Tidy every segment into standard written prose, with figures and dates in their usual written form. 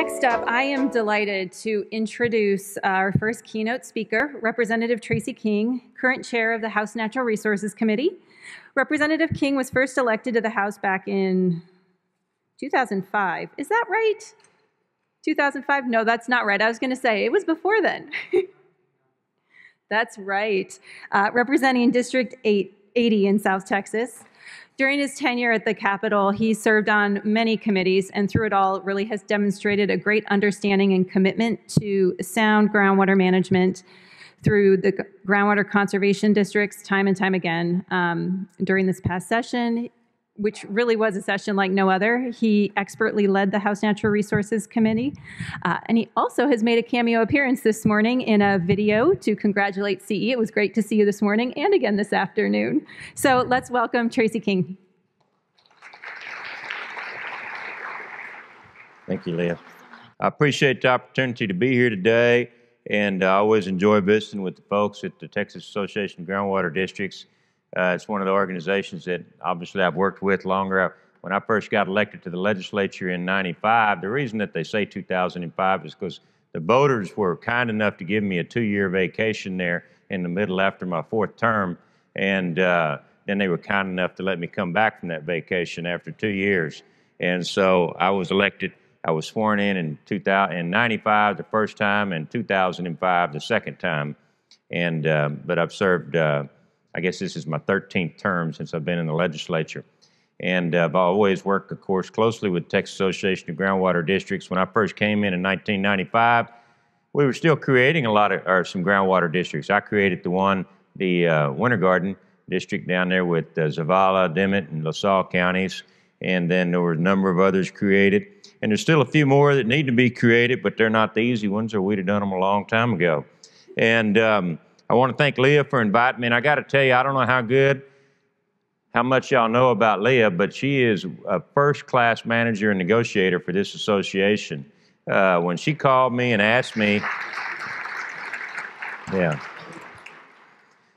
Next up, I am delighted to introduce our first keynote speaker, Representative Tracy King, current chair of the House Natural Resources Committee. Representative King was first elected to the House back in 2005. Is that right? 2005? No, that's not right. I was going to say it was before then. That's right. Representing District 80 in South Texas. During his tenure at the Capitol, he served on many committees, and through it all, really has demonstrated a great understanding and commitment to sound groundwater management through the groundwater conservation districts time and time again. During this past session, which really was a session like no other, he expertly led the House Natural Resources Committee. And he also has made a cameo appearance this morning in a video to congratulate CE. It was great to see you this morning and again this afternoon. So let's welcome Tracy King. Thank you, Leah. I appreciate the opportunity to be here today, and I always enjoy visiting with the folks at the Texas Association of Groundwater Districts. It's one of the organizations that obviously I've worked with longer. When I first got elected to the legislature in '95, the reason that they say 2005 is because the voters were kind enough to give me a 2-year vacation there in the middle after my 4th term, and then they were kind enough to let me come back from that vacation after 2 years. And so I was elected. I was sworn in 95 the first time, and 2005 the second time. And but I've served. I guess this is my 13th term since I've been in the legislature. And I've always worked, of course, closely with the Texas Association of Groundwater Districts. When I first came in 1995, we were still creating some groundwater districts. I created the Winter Garden District down there with Zavala, Dimmitt, and LaSalle counties. And then there were a number of others created. And there's still a few more that need to be created, but they're not the easy ones, or we'd have done them a long time ago. And I want to thank Leah for inviting me, and I got to tell you, I don't know how much y'all know about Leah, but she is a first-class manager and negotiator for this association. When she called me and asked me,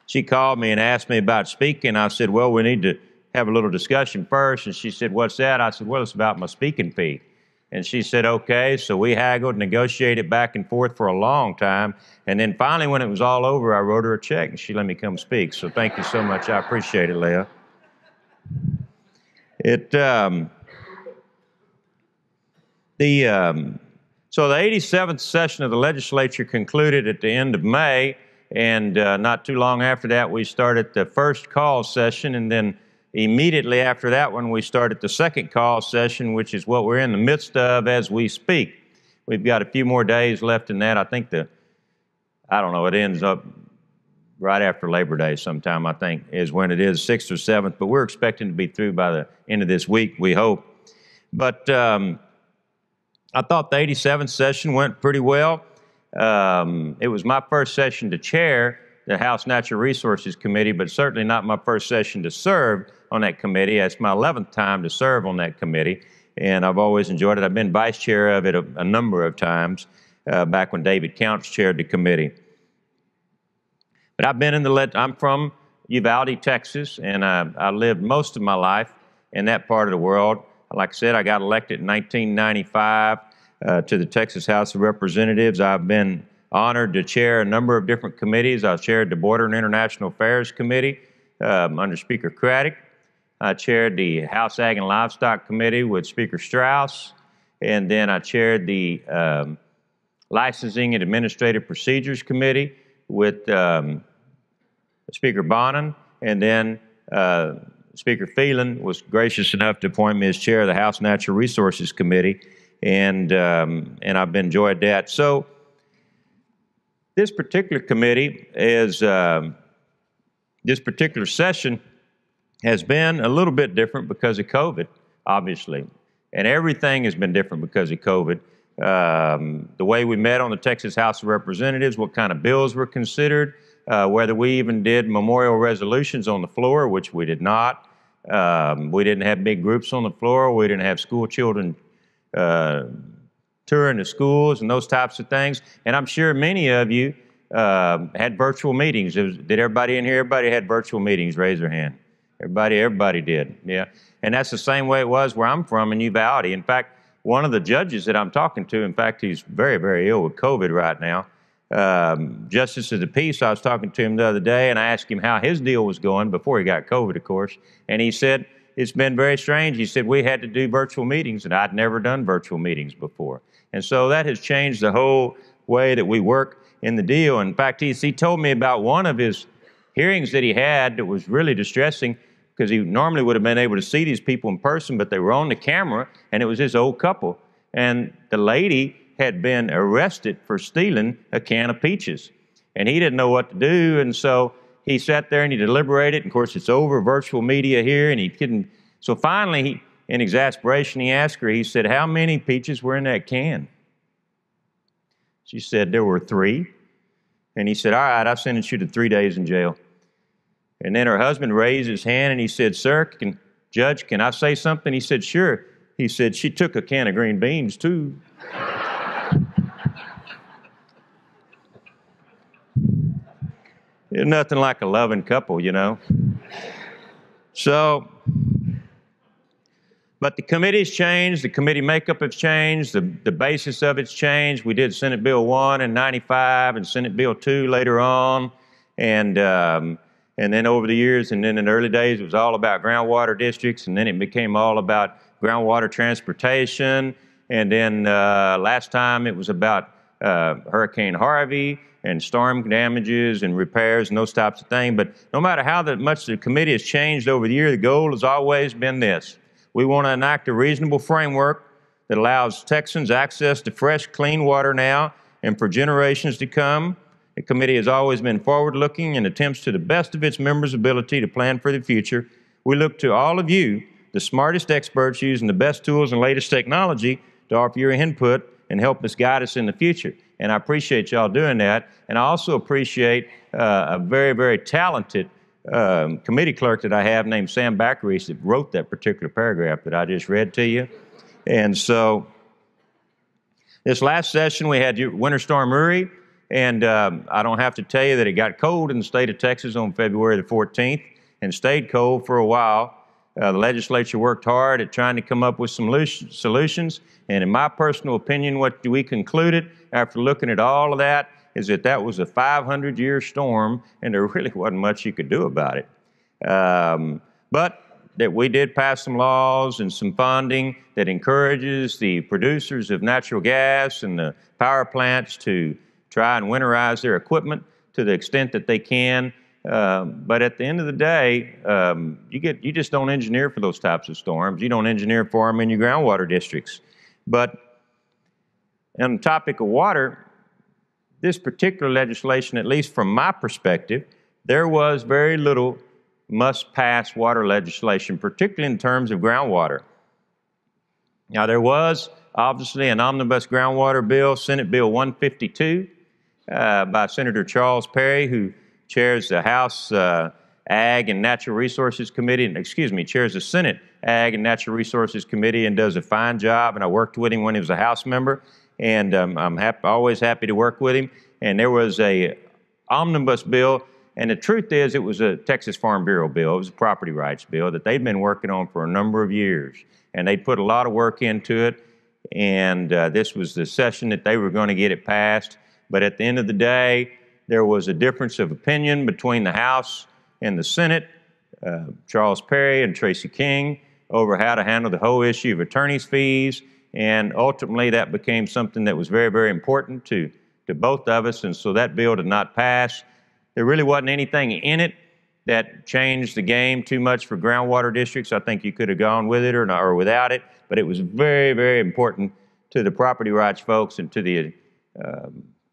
she called me and asked me about speaking. I said, well, we need to have a little discussion first, and she said, what's that? I said, well, it's about my speaking fee. And she said, okay, so we haggled, negotiated back and forth for a long time. And then finally, when it was all over, I wrote her a check and she let me come speak. So thank you so much. I appreciate it, Leah. So the 87th session of the legislature concluded at the end of May. And not too long after that, we started the first call session. And then immediately after that one, we started the second call session, which is what we're in the midst of as we speak. We've got a few more days left in that. I think it ends up right after Labor Day sometime, I think, is when it is, 6th or 7th. But we're expecting to be through by the end of this week, we hope. But I thought the 87th session went pretty well. It was my first session to chair the House Natural Resources Committee, but certainly not my first session to serve on that committee. It's my 11th time to serve on that committee, and I've always enjoyed it. I've been vice chair of it a number of times, back when David Counts chaired the committee. But I've been I'm from Uvalde, Texas, and I lived most of my life in that part of the world. Like I said, I got elected in 1995 to the Texas House of Representatives. I've been honored to chair a number of different committees. I chaired the Border and International Affairs Committee under Speaker Craddock. I chaired the House Ag and Livestock Committee with Speaker Strauss. And then I chaired the Licensing and Administrative Procedures Committee with Speaker Bonin. And then Speaker Phelan was gracious enough to appoint me as chair of the House Natural Resources Committee. And I've enjoyed that. So this particular committee this particular session has been a little bit different because of COVID, obviously. And everything has been different because of COVID. The way we met on the Texas House of Representatives, what kind of bills were considered, whether we even did memorial resolutions on the floor, which we did not. We didn't have big groups on the floor. We didn't have school children touring the schools and those types of things. And I'm sure many of you had virtual meetings. Did everybody in here, everybody had virtual meetings? Raise their hand. Everybody did, yeah. And that's the same way it was where I'm from in Uvalde. In fact, one of the judges that I'm talking to, in fact, he's very, very ill with COVID right now, Justice of the Peace, I was talking to him the other day, and I asked him how his deal was going before he got COVID, of course, and he said, it's been very strange. He said, we had to do virtual meetings, and I'd never done virtual meetings before. And so that has changed the whole way that we work in the deal. In fact, he told me about one of his hearings that he had that was really distressing, because he normally would have been able to see these people in person, but they were on the camera, and it was this old couple. And the lady had been arrested for stealing a can of peaches. And he didn't know what to do, and so he sat there and he deliberated. And of course, it's over virtual media here, and he couldn't. So finally, in exasperation, he asked her, he said, how many peaches were in that can? She said, there were 3. And he said, all right, I'll sentence you to 3 days in jail. And then her husband raised his hand and he said, sir, Judge, can I say something? He said, sure. He said, she took a can of green beans too. There's nothing like a loving couple, you know. So, but the committee's changed, the committee makeup has changed, the basis of it's changed. We did Senate Bill 1 in '95 and Senate Bill 2 later on. And then over the years, and then in the early days, it was all about groundwater districts, and then it became all about groundwater transportation. And then last time it was about Hurricane Harvey and storm damages and repairs and those types of things. But no matter how much the committee has changed over the year, the goal has always been this. We want to enact a reasonable framework that allows Texans access to fresh, clean water now and for generations to come. The committee has always been forward-looking and attempts to the best of its members' ability to plan for the future. We look to all of you, the smartest experts using the best tools and latest technology, to offer your input and help us guide us in the future. And I appreciate y'all doing that. And I also appreciate a very, very talented committee clerk that I have named Sam Baccaris that wrote that particular paragraph that I just read to you. And so this last session we had Winter Storm Uri, and I don't have to tell you that it got cold in the state of Texas on February the 14th and stayed cold for a while. The legislature worked hard at trying to come up with some solutions. And in my personal opinion, what we concluded after looking at all of that is that that was a 500-year storm, and there really wasn't much you could do about it. But that we did pass some laws and some funding that encourages the producers of natural gas and the power plants to try and winterize their equipment to the extent that they can. But at the end of the day, you just don't engineer for those types of storms. You don't engineer for them in your groundwater districts. But on the topic of water, this particular legislation, at least from my perspective, there was very little must-pass water legislation, particularly in terms of groundwater. Now, there was obviously an Omnibus Groundwater Bill, Senate Bill 152, by Senator Charles Perry, who chairs the House Ag and Natural Resources Committee, and chairs the Senate Ag and Natural Resources Committee, and does a fine job. And I worked with him when he was a House member, and I'm always happy to work with him. And there was a Omnibus Bill, and the truth is it was a Texas Farm Bureau bill. It was a property rights bill that they'd been working on for a number of years, and they'd put a lot of work into it. And this was the session that they were going to get it passed. But at the end of the day, there was a difference of opinion between the House and the Senate, Charles Perry and Tracy King, over how to handle the whole issue of attorney's fees. And ultimately, that became something that was very, very important to both of us. And so that bill did not pass. There really wasn't anything in it that changed the game too much for groundwater districts. I think you could have gone with it or without it. But it was very, very important to the property rights folks and to the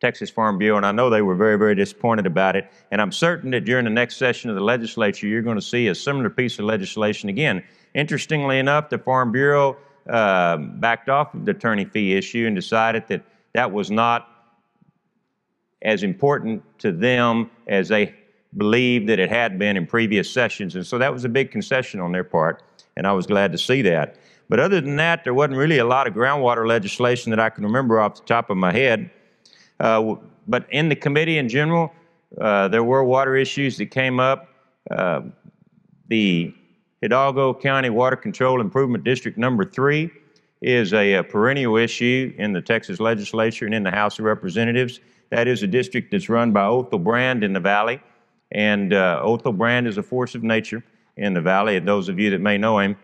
Texas Farm Bureau, and I know they were very, very disappointed about it. And I'm certain that during the next session of the legislature, you're going to see a similar piece of legislation again. Interestingly enough, the Farm Bureau backed off of the attorney fee issue and decided that that was not as important to them as they believed that it had been in previous sessions. And so that was a big concession on their part, and I was glad to see that. But other than that, there wasn't really a lot of groundwater legislation that I can remember off the top of my head. But in the committee in general, there were water issues that came up. The Hidalgo County Water Control Improvement District number 3 is a perennial issue in the Texas legislature and in the House of Representatives. That is a district that's run by Othel Brand in the Valley. And Othel Brand is a force of nature in the Valley, and those of you that may know him.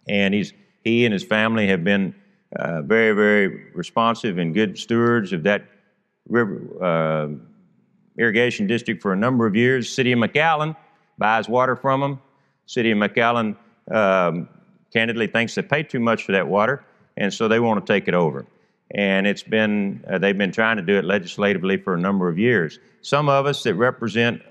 And he and his family have been very, very responsive and good stewards of that river, irrigation district for a number of years. City of McAllen buys water from them. City of McAllen candidly thinks they pay too much for that water, and so they want to take it over. And it's been, they've been trying to do it legislatively for a number of years. Some of us that represent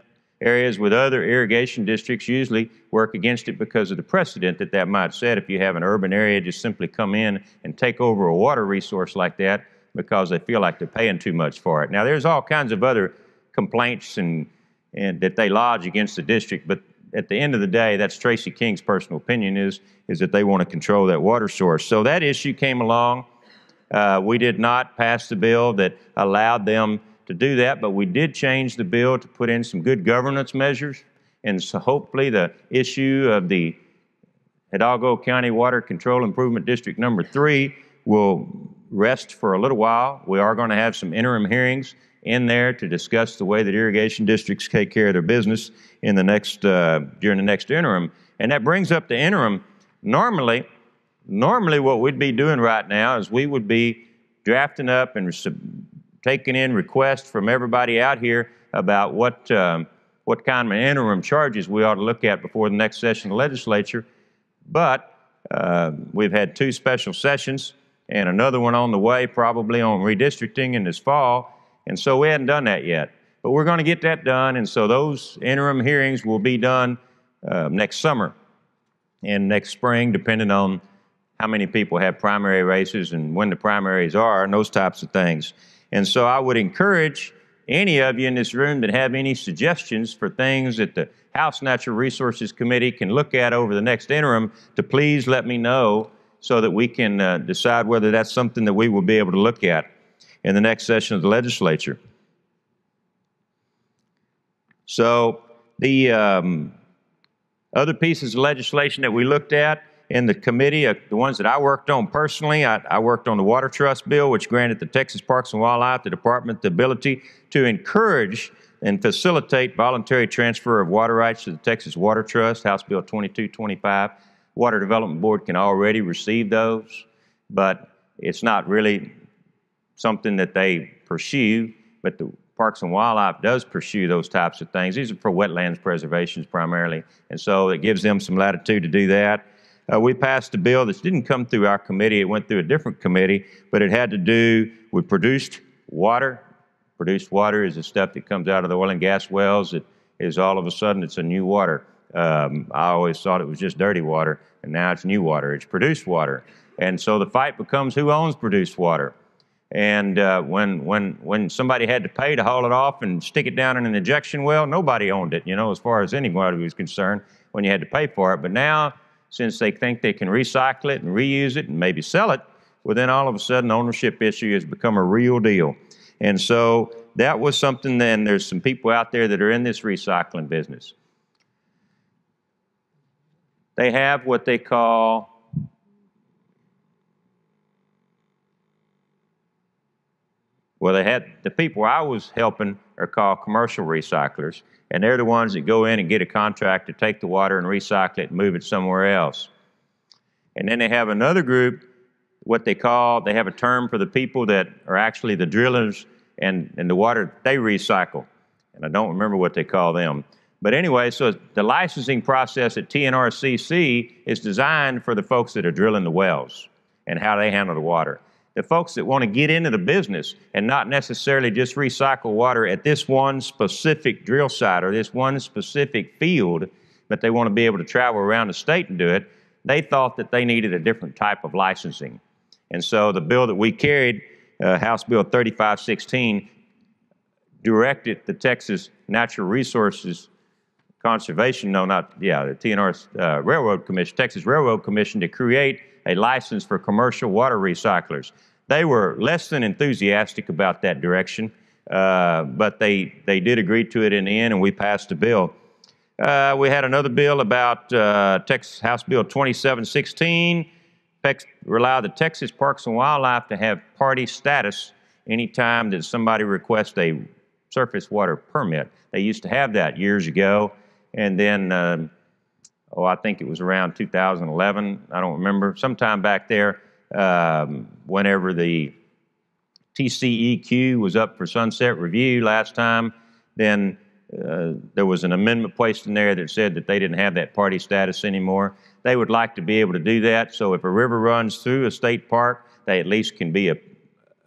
areas with other irrigation districts usually work against it because of the precedent that might set if you have an urban area just simply come in and take over a water resource like that because they feel like they're paying too much for it. Now, there's all kinds of other complaints and that they lodge against the district, but at the end of the day, that's Tracy King's personal opinion is that they want to control that water source. So that issue came along. We did not pass the bill that allowed them to do that, but we did change the bill to put in some good governance measures. And so hopefully the issue of the Hidalgo County Water Control Improvement District number 3 will rest for a little while. We are going to have some interim hearings in there to discuss the way that irrigation districts take care of their business in the next, during the next interim. And that brings up the interim. Normally what we'd be doing right now is we would be drafting up and taking in requests from everybody out here about what kind of interim charges we ought to look at before the next session of the legislature. But we've had 2 special sessions and another one on the way, probably on redistricting in this fall. And so we hadn't done that yet. But we're going to get that done, and so those interim hearings will be done next summer and next spring, depending on how many people have primary races and when the primaries are and those types of things. And so I would encourage any of you in this room that have any suggestions for things that the House Natural Resources Committee can look at over the next interim to please let me know so that we can decide whether that's something that we will be able to look at in the next session of the legislature. So the other pieces of legislation that we looked at in the committee, the ones that I worked on personally, I worked on the Water Trust Bill, which granted the Texas Parks and Wildlife, the Department, the ability to encourage and facilitate voluntary transfer of water rights to the Texas Water Trust, House Bill 2225. Water Development Board can already receive those, but it's not really something that they pursue, but the Parks and Wildlife does pursue those types of things. These are for wetlands preservations primarily, and so it gives them some latitude to do that. We passed a bill that didn't come through our committee. It went through a different committee, but it had to do with produced water. Produced water is the stuff that comes out of the oil and gas wells. It is all of a sudden it's a new water. I always thought it was just dirty water, and now it's new water. It's produced water. And so the fight becomes who owns produced water. And when somebody had to pay to haul it off and stick it down in an injection well, nobody owned it, you know, as far as anybody was concerned when you had to pay for it. But now, since they think they can recycle it and reuse it and maybe sell it, well, then all of a sudden the ownership issue has become a real deal. And so that was something, then there's some people out there that are in this recycling business. They have what they call the people I was helping are called commercial recyclers, and they're the ones that go in and get a contract to take the water and recycle it and move it somewhere else. And then they have another group, what they have a term for the people that are actually the drillers and the water they recycle, and I don't remember what they call them. But anyway, so the licensing process at TNRCC is designed for the folks that are drilling the wells and how they handle the water. The folks that want to get into the business and not necessarily just recycle water at this one specific drill site or this one specific field, but they want to be able to travel around the state and do it, they thought that they needed a different type of licensing. And so the bill that we carried, House Bill 3516, directed the Texas Natural Resources Conservation, the TNR Railroad Commission, Texas Railroad Commission, to create a license for commercial water recyclers. They were less than enthusiastic about that direction, but they did agree to it in the end, and we passed a bill. We had another bill about Texas House Bill 2716, allow the Texas Parks and Wildlife to have party status anytime that somebody requests a surface water permit. They used to have that years ago, and then, I think it was around 2011, I don't remember, sometime back there, whenever the TCEQ was up for sunset review last time, then there was an amendment placed in there that said that they didn't have that party status anymore. They would like to be able to do that, so if a river runs through a state park, they at least can be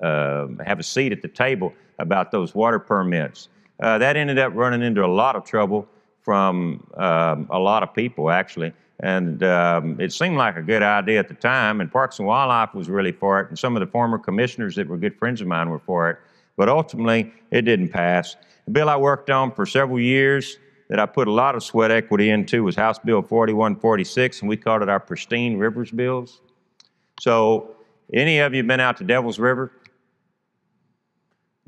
have a seat at the table about those water permits. That ended up running into a lot of trouble from a lot of people, actually. And it seemed like a good idea at the time, and Parks and Wildlife was really for it, and some of the former commissioners that were good friends of mine were for it. But ultimately, it didn't pass. The bill I worked on for several years that I put a lot of sweat equity into was House Bill 4146, and we called it our Pristine Rivers Bills. So, any of you been out to Devil's River?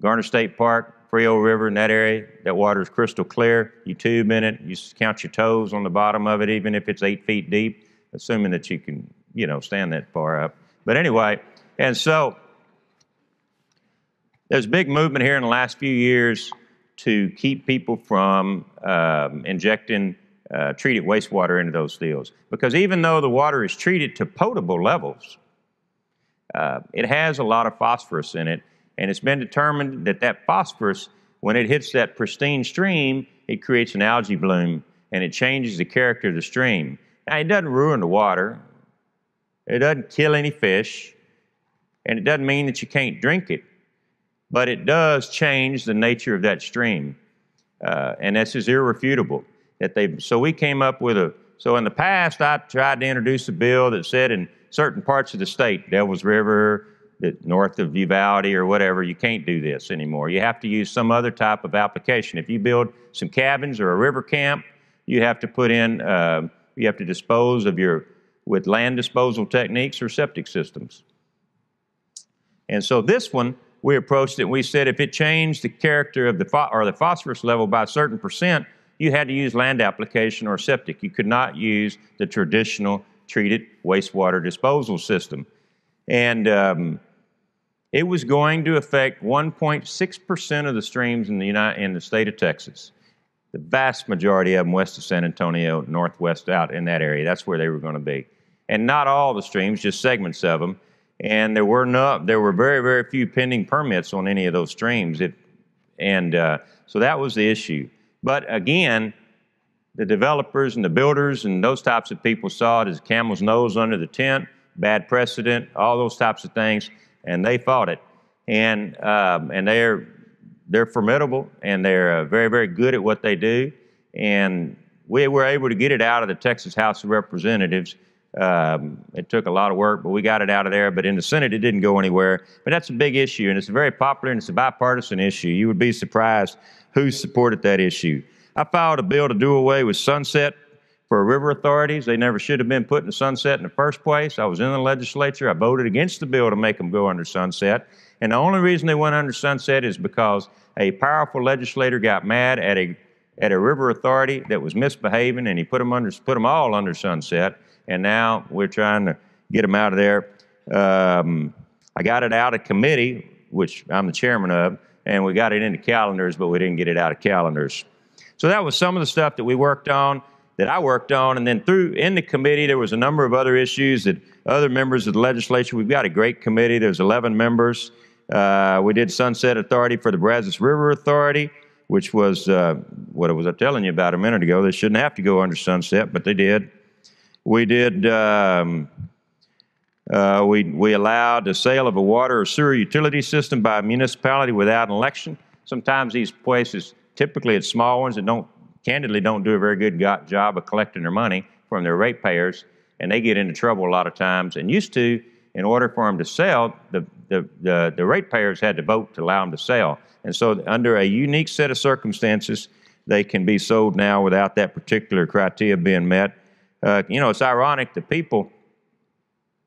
Garner State Park, Frio River, in that area, that water is crystal clear. You tube in it, you count your toes on the bottom of it, even if it's 8 feet deep, assuming that you can, stand that far up. But anyway, and so there's a big movement here in the last few years to keep people from injecting treated wastewater into those fields. Because even though the water is treated to potable levels, it has a lot of phosphorus in it. And it's been determined that that phosphorus, when it hits that pristine stream, it creates an algae bloom, and it changes the character of the stream. Now, it doesn't ruin the water. It doesn't kill any fish. And it doesn't mean that you can't drink it. But it does change the nature of that stream. And this is irrefutable. So we came up with so in the past, I tried to introduce a bill that said in certain parts of the state, Devil's River, north of Uvalde or whatever, you can't do this anymore. You have to use some other type of application. If you build some cabins or a river camp, you have to put in, you have to dispose of with land disposal techniques or septic systems. And so this one, we approached it, we said if it changed the character of the phosphorus level by a certain percent, you had to use land application or septic. You could not use the traditional treated wastewater disposal system. And it was going to affect 1.6% of the streams in the state of Texas. The vast majority of them west of San Antonio, northwest out in that area. That's where they were going to be. And not all the streams, just segments of them. And there were very, very few pending permits on any of those streams. So that was the issue. But again, the developers and the builders and those types of people saw it as a camel's nose under the tent, bad precedent, all those types of things, and they fought it. And they're formidable, and they're very, very good at what they do. And we were able to get it out of the Texas House of Representatives. It took a lot of work, but we got it out of there. But in the Senate, it didn't go anywhere. But that's a big issue, and it's very popular, and it's a bipartisan issue. You would be surprised who supported that issue. I filed a bill to do away with sunset for river authorities. They never should have been put in sunset in the first place. I was in the legislature. I voted against the bill to make them go under sunset. And the only reason they went under sunset is because a powerful legislator got mad at a river authority that was misbehaving, and he put them all under sunset. And now we're trying to get them out of there. I got it out of committee, which I'm the chairman of, and we got it into calendars, but we didn't get it out of calendars. So that was some of the stuff that I worked on, and then in the committee, there was a number of other issues that other members of the legislature, we've got a great committee, there's 11 members. We did Sunset Authority for the Brazos River Authority, which was, what was I telling you about a minute ago? They shouldn't have to go under sunset, but they did. We did, we allowed the sale of a water or sewer utility system by a municipality without an election. Sometimes these places, typically it's small ones that candidly don't do a very good job of collecting their money from their ratepayers, and they get into trouble a lot of times. And used to, in order for them to sell, the ratepayers had to vote to allow them to sell. And so under a unique set of circumstances, they can be sold now without that particular criteria being met. It's ironic, the people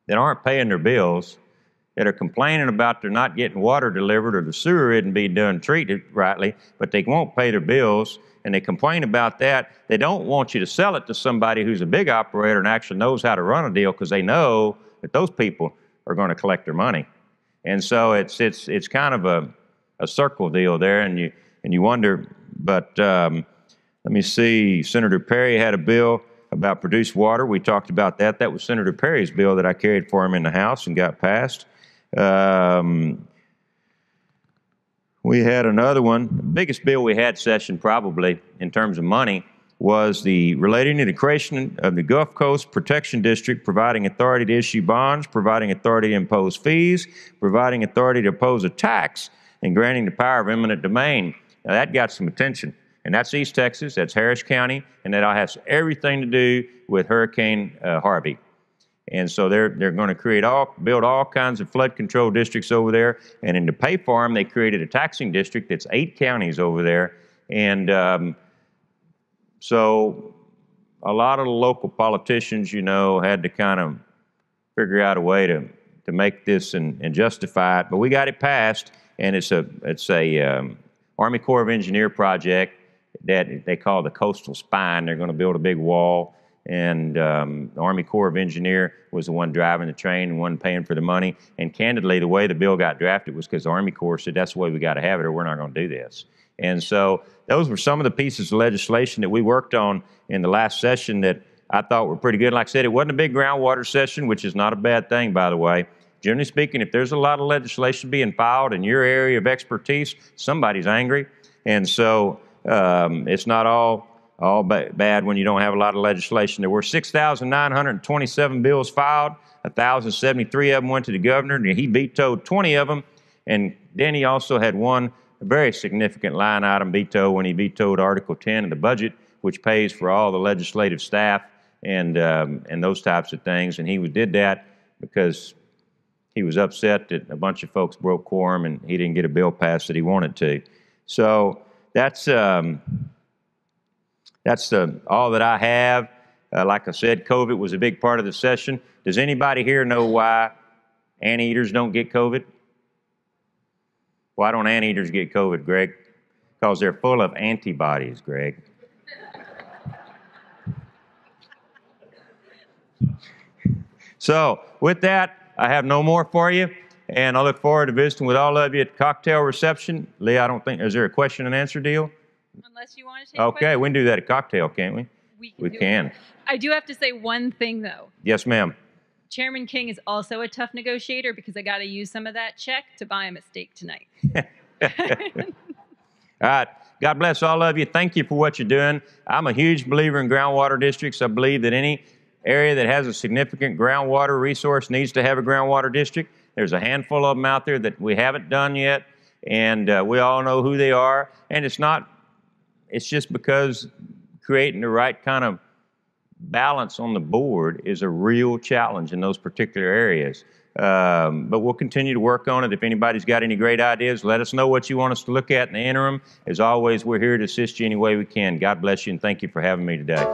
that aren't paying their bills, that are complaining about they're not getting water delivered or the sewer isn't being done treated rightly, but they won't pay their bills, and they complain about that. They don't want you to sell it to somebody who's a big operator and actually knows how to run a deal, because they know that those people are going to collect their money. And so it's kind of a circle deal there, and you wonder. But let me see. Senator Perry had a bill about produced water. We talked about that. That was Senator Perry's bill that I carried for him in the House and got passed. We had another one. The biggest bill we had session probably in terms of money was the relating to the creation of the Gulf Coast Protection District, providing authority to issue bonds, providing authority to impose fees, providing authority to impose a tax, and granting the power of eminent domain. Now that got some attention. And that's East Texas, that's Harris County, and that has everything to do with Hurricane Harvey. And so they're going to build all kinds of flood control districts over there. And to pay for them, they created a taxing district that's 8 counties over there. And so a lot of the local politicians, you know, had to kind of figure out a way to make this and justify it. But we got it passed, and it's a Army Corps of Engineer project that they call the Coastal Spine. They're going to build a big wall, and the Army Corps of Engineer was the one driving the train and one paying for the money. And candidly, the way the bill got drafted was because the Army Corps said that's the way we got to have it or we're not going to do this. And so those were some of the pieces of legislation that we worked on in the last session that I thought were pretty good. Like I said, it wasn't a big groundwater session, which is not a bad thing, by the way. Generally speaking, if there's a lot of legislation being filed in your area of expertise, somebody's angry. And so it's not all bad when you don't have a lot of legislation. There were 6,927 bills filed. 1,073 of them went to the governor, and he vetoed 20 of them. And then he also had one very significant line item veto when he vetoed Article 10 of the budget, which pays for all the legislative staff and those types of things. And he did that because he was upset that a bunch of folks broke quorum and he didn't get a bill passed that he wanted to. So that's all that I have. Like I said, COVID was a big part of the session. Does anybody here know why anteaters don't get COVID? Why don't anteaters get COVID, Greg? Because they're full of antibodies, Greg. So with that, I have no more for you, and I look forward to visiting with all of you at the cocktail reception. Lee, I don't think, is there a question and answer deal? Unless you want to take a question. Okay, we can do that at cocktail, can't we? We can. I do have to say one thing, though. Yes, ma'am. Chairman King is also a tough negotiator because I got to use some of that check to buy him a steak tonight. All right. God bless all of you. Thank you for what you're doing. I'm a huge believer in groundwater districts. I believe that any area that has a significant groundwater resource needs to have a groundwater district. There's a handful of them out there that we haven't done yet, and we all know who they are. And it's just because creating the right kind of balance on the board is a real challenge in those particular areas. But we'll continue to work on it. If anybody's got any great ideas, let us know what you want us to look at in the interim. As always, we're here to assist you any way we can. God bless you, and thank you for having me today.